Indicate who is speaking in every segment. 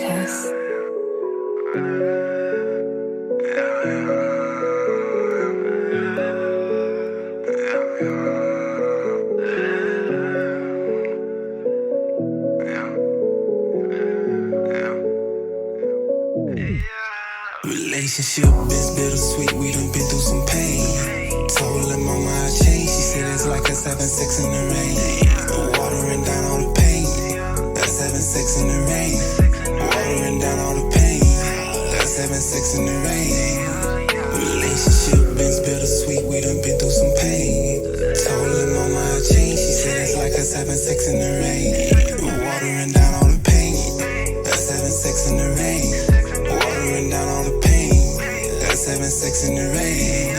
Speaker 1: Test.
Speaker 2: Relationship is bittersweet, we done been through some pain. Told her mama I changed, she said it's like us having sex in the rain. Watering down all the pain, that's having sex in the rain. Watering down all the pain, that's having sex in the rain. Relationship is bittersweet, we done been through some pain. Told her mama I changed, she said it's like us having sex in the rain. Watering down all the pain, that's having sex in the rain. Watering down all the pain, that's having sex in the rain.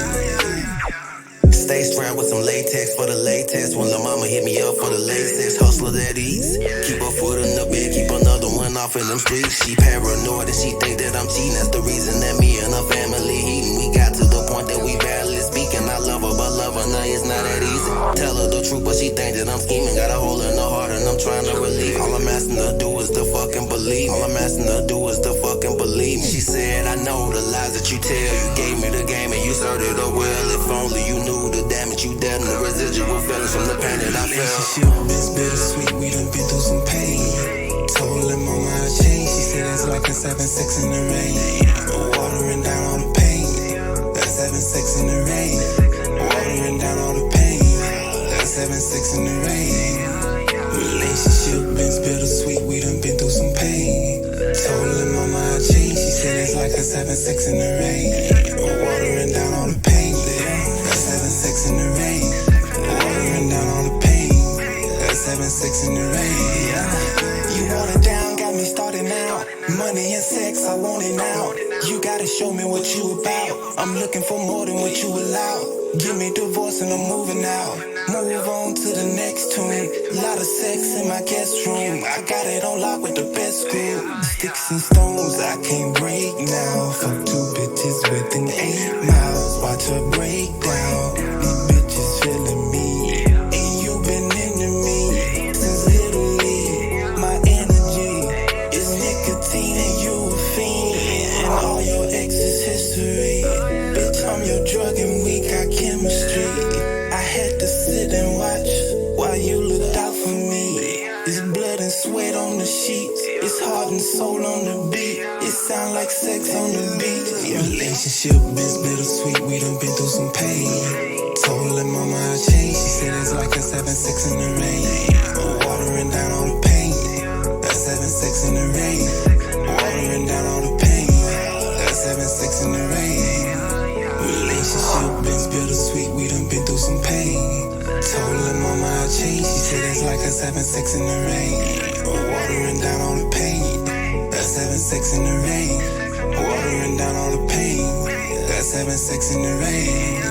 Speaker 3: Stay strapped with some latex for the latex. When la mama hit me up for the latex, hustler at ease. Keep her foot in the bed, keep another one off in them streets. She paranoid and she think that I'm cheating. That's the reason that me and her family eating. We got to the point that we barely speaking. I love her, but love her now it's not that easy. Tell her the truth, but she think that I'm scheming. Got a hole in her heart and I'm trying to relieve. All I'm asking her to do is to fucking believe. All I'm asking her to do is to fucking believe. She said, I know the lies that you tell. You gave me the game and you started up well. If only you knew the damage you dealt and the residual feelings from the pain that I felt.
Speaker 2: Relationship is bittersweet, we done been through some pain. Told her mama I changed, she said it's like us having sex in the rain. Watering down all the pain, that's having sex in the rain. Watering down all the pain, that's having sex in the rain. Relationship is bittersweet, we done been through some pain. Told her mama I changed, she said it's like us having sex in the rain. Watering down all the pain, that's having sex in the rain. Watering down all the pain, that's having sex in the rain. You want it down, got me started now. Money and sex, I want it now. You gotta show me what you about. I'm looking for more than what you allow. Give me divorce and I'm moving out. Move on to the next tune. Lot of sex in my guest room. I got it on lock with the best crew. Sticks and stones I can't break now. Fuck 2 bitches within 8 miles. Watch her break down. These bitches feeling me, and you been into me since Little League. My energy is nicotine and you a fiend. And all your exes history. Bitch, I'm your drug and we got chemistry. I had to sit and watch while you looked out for me. It's blood and sweat on the sheets. It's heart and soul on the beat. It sound like sex on the beat. Relationship is bittersweet, we done been through some pain. Told her mama I changed, she said it's like us having sex in the rain. Watering down all the pain, that's having sex in the rain. Watering down all the pain, that's having sex in the rain. Relationship is bittersweet, we done been through some pain. Told her mama I changed, she said it's like us having sex in the rain. Watering down all the pain, that's having sex in the rain. Watering down all the pain, that's having sex in the rain.